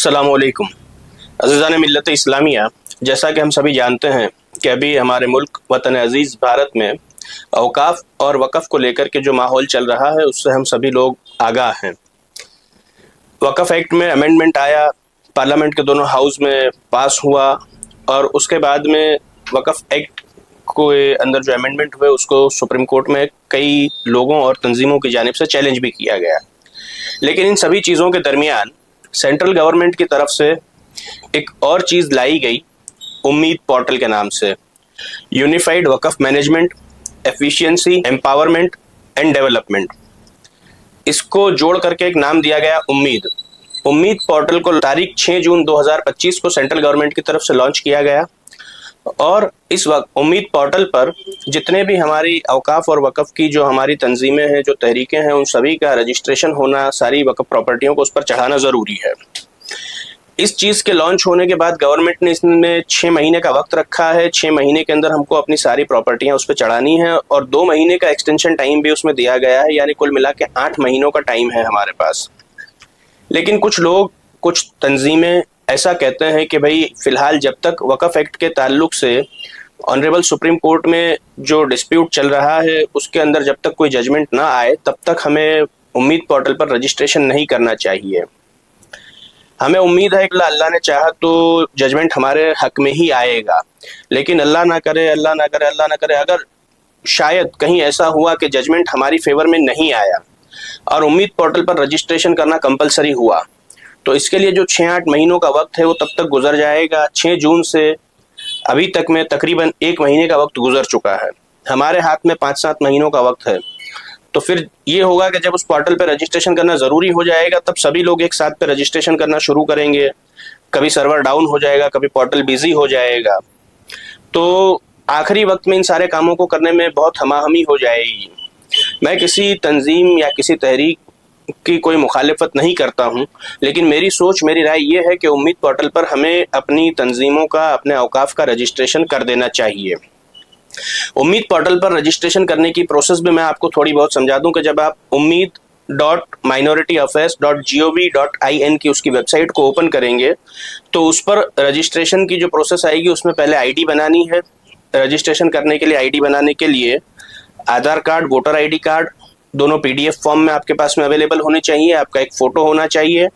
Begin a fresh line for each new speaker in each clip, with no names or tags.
अस्सलामुअलैकुम अज़ीज़ान मिल्लत इस्लामिया। जैसा कि हम सभी जानते हैं कि अभी हमारे मुल्क वतन अज़ीज़ भारत में औकाफ और वक़फ़ को लेकर के जो माहौल चल रहा है उससे हम सभी लोग आगाह हैं। वक़फ़ एक्ट में अमेंडमेंट आया, पार्लियामेंट के दोनों हाउस में पास हुआ और उसके बाद में वक़फ़ एक्ट के अंदर जो अमेंडमेंट हुए उसको सुप्रीम कोर्ट में कई लोगों और तंजीमों की जानिब से चैलेंज भी किया गया। लेकिन इन सभी चीज़ों के दरमियान सेंट्रल गवर्नमेंट की तरफ से एक और चीज़ लाई गई उम्मीद पोर्टल के नाम से, unified Waqf management, efficiency, empowerment and development. इसको जोड़ करके एक नाम दिया गया उम्मीद। उम्मीद पोर्टल को तारीख 6 जून 2025 को सेंट्रल गवर्नमेंट की तरफ से लॉन्च किया गया और इस वक्त उम्मीद पोर्टल पर जितने भी हमारी औकाफ और वक़फ़ की जो हमारी तंजीमें हैं, जो तहरीकें हैं, उन सभी का रजिस्ट्रेशन होना, सारी वक़फ़ प्रॉपर्टियों को उस पर चढ़ाना ज़रूरी है। इस चीज़ के लॉन्च होने के बाद गवर्नमेंट ने इसमें 6 महीने का वक्त रखा है। 6 महीने के अंदर हमको अपनी सारी प्रॉपर्टियां उस पर चढ़ानी है और 2 महीने का एक्सटेंशन टाइम भी उसमें दिया गया है, यानी कुल मिला के 8 महीनों का टाइम है हमारे पास। लेकिन कुछ लोग, कुछ तंजीमें ऐसा कहते हैं कि भाई फ़िलहाल जब तक वक़फ़ एक्ट के ताल्लुक से ऑनरेबल सुप्रीम कोर्ट में जो डिस्प्यूट चल रहा है उसके अंदर जब तक कोई जजमेंट ना आए तब तक हमें उम्मीद पोर्टल पर रजिस्ट्रेशन नहीं करना चाहिए। हमें उम्मीद है कि अल्लाह ने चाहा तो जजमेंट हमारे हक में ही आएगा, लेकिन अल्लाह ना करे, अल्लाह ना करे, अल्लाह ना करे, अगर शायद कहीं ऐसा हुआ कि जजमेंट हमारी फेवर में नहीं आया और उम्मीद पोर्टल पर रजिस्ट्रेशन करना कंपलसरी हुआ तो इसके लिए जो 6-8 महीनों का वक्त है वो तब तक गुजर जाएगा। 6 जून से अभी तक में तकरीबन 1 महीने का वक्त गुजर चुका है। हमारे हाथ में 5-7 महीनों का वक्त है। तो फिर ये होगा कि जब उस पोर्टल पे रजिस्ट्रेशन करना ज़रूरी हो जाएगा तब सभी लोग एक साथ पे रजिस्ट्रेशन करना शुरू करेंगे। कभी सर्वर डाउन हो जाएगा, कभी पोर्टल बिजी हो जाएगा, तो आखिरी वक्त में इन सारे कामों को करने में बहुत हमाहमी हो जाएगी। मैं किसी तंजीम या किसी तहरीक की कोई मुखालिफत नहीं करता हूँ, लेकिन मेरी सोच, मेरी राय ये है कि उम्मीद पोर्टल पर हमें अपनी तंजीमों का, अपने औकाफ का रजिस्ट्रेशन कर देना चाहिए। उम्मीद पोर्टल पर रजिस्ट्रेशन करने की प्रोसेस भी मैं आपको थोड़ी बहुत समझा दूं कि जब आप ummid.minorityAffairs.gov.in की उसकी वेबसाइट को ओपन करेंगे तो उस पर रजिस्ट्रेशन की जो प्रोसेस आएगी उसमें पहले आईडी बनानी है। रजिस्ट्रेशन करने के लिए, आईडी बनाने के लिए आधार कार्ड, वोटर आईडी कार्ड दोनों पीडीएफ फॉर्म में आपके पास में अवेलेबल होने चाहिए। आपका एक फ़ोटो होना चाहिए,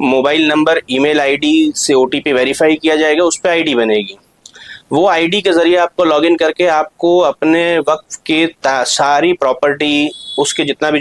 मोबाइल नंबर, ईमेल आईडी से ओटीपी वेरीफाई किया जाएगा, उस पर आईडी बनेगी। वो आईडी के ज़रिए आपको लॉगिन करके आपको अपने वक़्फ़ की सारी प्रॉपर्टी, उसके जितना भी जो